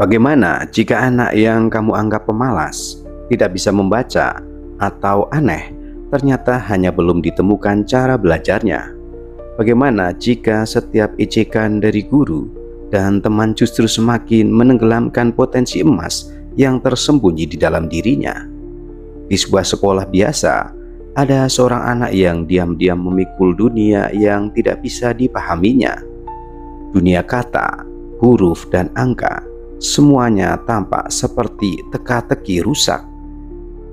Bagaimana jika anak yang kamu anggap pemalas, tidak bisa membaca, atau aneh, ternyata hanya belum ditemukan cara belajarnya? Bagaimana jika setiap ejekan dari guru dan teman justru semakin menenggelamkan potensi emas yang tersembunyi di dalam dirinya? Di sebuah sekolah biasa, ada seorang anak yang diam-diam memikul dunia yang tidak bisa dipahaminya. Dunia kata, huruf, dan angka, semuanya tampak seperti teka-teki rusak.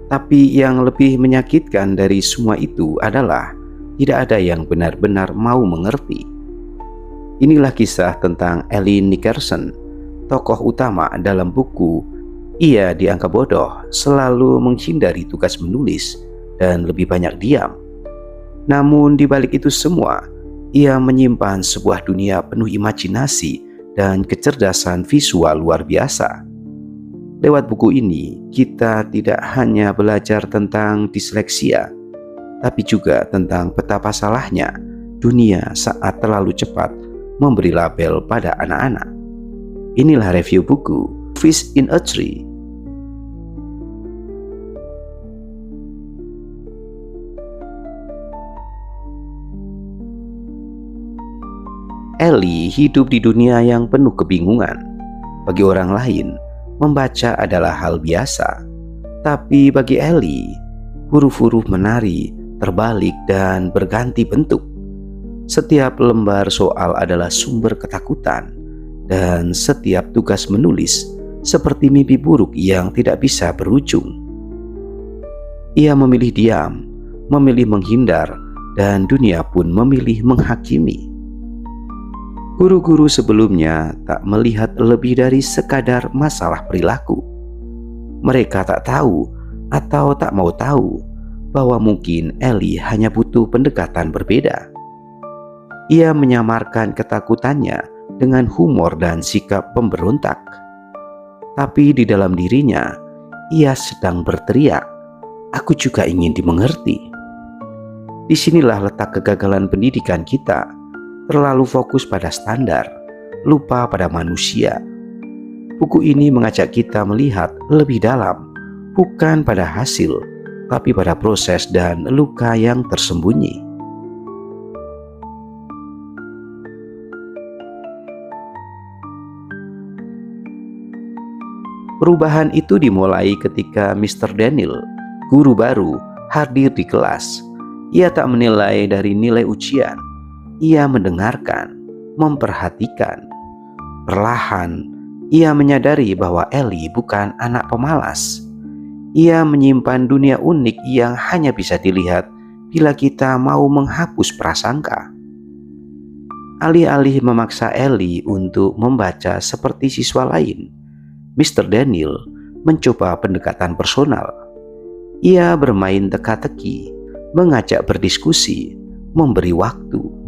Tapi yang lebih menyakitkan dari semua itu adalah tidak ada yang benar-benar mau mengerti. Inilah kisah tentang Ellie Nickerson, tokoh utama dalam buku Ia Dianggap Bodoh, selalu menghindari tugas menulis dan lebih banyak diam. Namun di balik itu semua, ia menyimpan sebuah dunia penuh imajinasi dan kecerdasan visual luar biasa. Lewat buku ini, kita tidak hanya belajar tentang disleksia, tapi juga tentang betapa salahnya dunia saat terlalu cepat memberi label pada anak-anak. Inilah review buku Fish in a Tree. Ellie hidup di dunia yang penuh kebingungan. Bagi orang lain, membaca adalah hal biasa. Tapi bagi Ellie, huruf-huruf menari, terbalik, dan berganti bentuk. Setiap lembar soal adalah sumber ketakutan, dan setiap tugas menulis seperti mimpi buruk yang tidak bisa berujung. Ia memilih diam, memilih menghindar, dan dunia pun memilih menghakimi. Guru-guru sebelumnya tak melihat lebih dari sekadar masalah perilaku. Mereka tak tahu atau tak mau tahu bahwa mungkin Ellie hanya butuh pendekatan berbeda. Ia menyamarkan ketakutannya dengan humor dan sikap pemberontak. Tapi di dalam dirinya, ia sedang berteriak, "Aku juga ingin dimengerti." Disinilah letak kegagalan pendidikan kita. Terlalu fokus pada standar, lupa pada manusia. Buku ini mengajak kita melihat lebih dalam, bukan pada hasil, tapi pada proses dan luka yang tersembunyi. Perubahan itu dimulai ketika Mr. Daniel, guru baru, hadir di kelas. Ia tak menilai dari nilai ujian. Ia mendengarkan, memperhatikan. Perlahan, ia menyadari bahwa Ellie bukan anak pemalas. Ia menyimpan dunia unik yang hanya bisa dilihat bila kita mau menghapus prasangka. Alih-alih memaksa Ellie untuk membaca seperti siswa lain, Mr. Daniel mencoba pendekatan personal. Ia bermain teka-teki, mengajak berdiskusi, memberi waktu.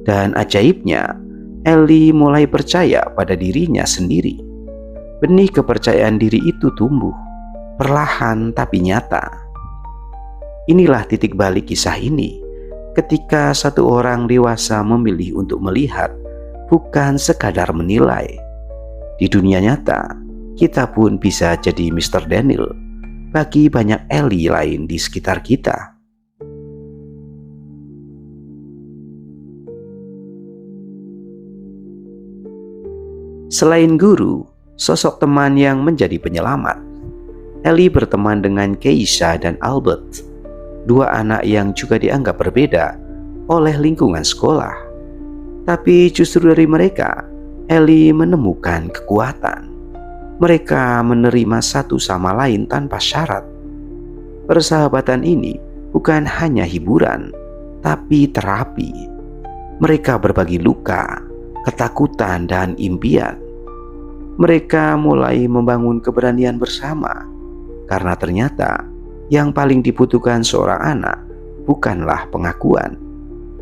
Dan ajaibnya, Ellie mulai percaya pada dirinya sendiri. Benih kepercayaan diri itu tumbuh, perlahan tapi nyata. Inilah titik balik kisah ini, ketika satu orang dewasa memilih untuk melihat, bukan sekadar menilai. Di dunia nyata, kita pun bisa jadi Mr. Daniel bagi banyak Ellie lain di sekitar kita. Selain guru, sosok teman yang menjadi penyelamat, Ellie berteman dengan Keisha dan Albert, dua anak yang juga dianggap berbeda oleh lingkungan sekolah. Tapi justru dari mereka, Ellie menemukan kekuatan. Mereka menerima satu sama lain tanpa syarat. Persahabatan ini bukan hanya hiburan, tapi terapi. Mereka berbagi luka, ketakutan, dan impian. Mereka mulai membangun keberanian bersama, karena ternyata yang paling dibutuhkan seorang anak bukanlah pengakuan,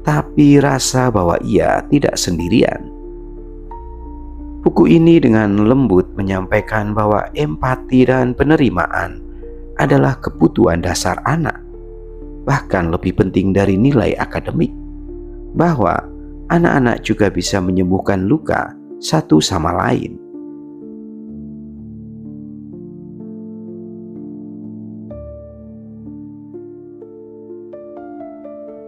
tapi rasa bahwa ia tidak sendirian. Buku ini dengan lembut menyampaikan bahwa empati dan penerimaan adalah kebutuhan dasar anak, bahkan lebih penting dari nilai akademik, bahwa anak-anak juga bisa menyembuhkan luka satu sama lain.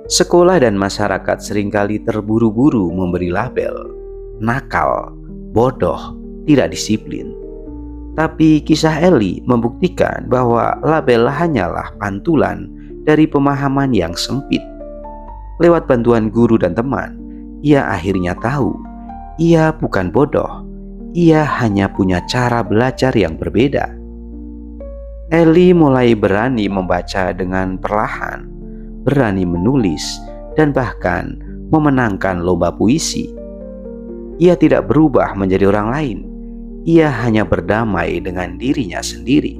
Sekolah dan masyarakat seringkali terburu-buru memberi label nakal, bodoh, tidak disiplin. Tapi kisah Ellie membuktikan bahwa label hanyalah pantulan dari pemahaman yang sempit. Lewat bantuan guru dan teman, ia akhirnya tahu ia bukan bodoh, ia hanya punya cara belajar yang berbeda. Ellie mulai berani membaca dengan perlahan, berani menulis, dan bahkan memenangkan lomba puisi. Ia tidak berubah menjadi orang lain, ia hanya berdamai dengan dirinya sendiri.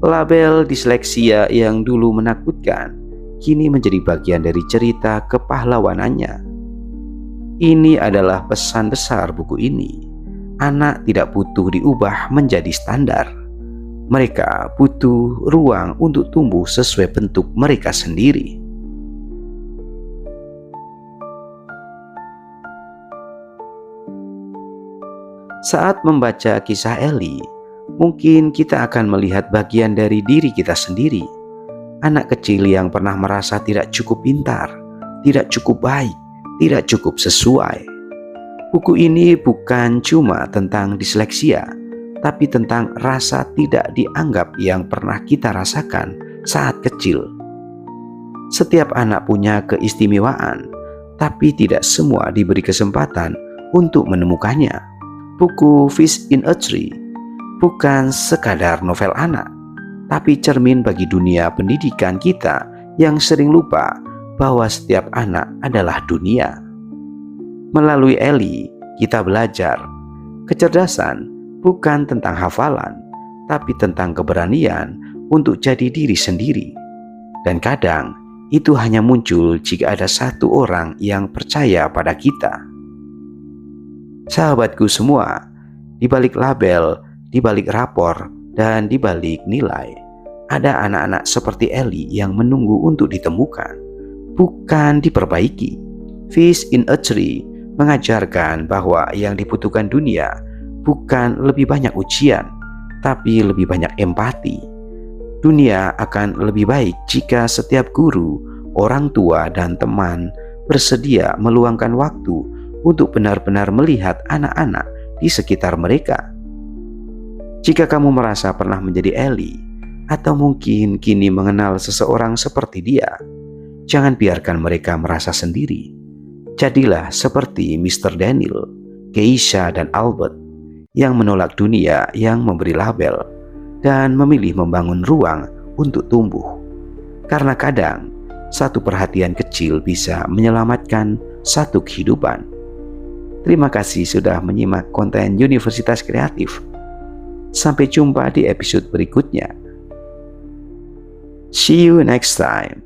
Label disleksia yang dulu menakutkan, kini menjadi bagian dari cerita kepahlawanannya. Ini adalah pesan besar buku ini. Anak tidak butuh diubah menjadi standar. Mereka butuh ruang untuk tumbuh sesuai bentuk mereka sendiri. Saat membaca kisah Ellie, mungkin kita akan melihat bagian dari diri kita sendiri. Anak kecil yang pernah merasa tidak cukup pintar, tidak cukup baik, tidak cukup sesuai. Buku ini bukan cuma tentang disleksia, tapi tentang rasa tidak dianggap yang pernah kita rasakan saat kecil. Setiap anak punya keistimewaan, tapi tidak semua diberi kesempatan untuk menemukannya. Buku Fish in a Tree bukan sekadar novel anak, tapi cermin bagi dunia pendidikan kita yang sering lupa bahwa setiap anak adalah dunia. Melalui Ellie, kita belajar kecerdasan bukan tentang hafalan, tapi tentang keberanian untuk jadi diri sendiri. Dan kadang itu hanya muncul jika ada satu orang yang percaya pada kita. Sahabatku semua, di balik label, di balik rapor, dan di balik nilai, ada anak-anak seperti Ellie yang menunggu untuk ditemukan, bukan diperbaiki. Fish in a Tree mengajarkan bahwa yang dibutuhkan dunia bukan lebih banyak ujian, tapi lebih banyak empati. Dunia akan lebih baik jika setiap guru, orang tua, dan teman bersedia meluangkan waktu untuk benar-benar melihat anak-anak di sekitar mereka. Jika kamu merasa pernah menjadi Ellie, atau mungkin kini mengenal seseorang seperti dia, jangan biarkan mereka merasa sendiri. Jadilah seperti Mr. Daniel, Keisha, dan Albert yang menolak dunia yang memberi label dan memilih membangun ruang untuk tumbuh. Karena kadang, satu perhatian kecil bisa menyelamatkan satu kehidupan. Terima kasih sudah menyimak konten Universitas Kreatif. Sampai jumpa di episode berikutnya. See you next time.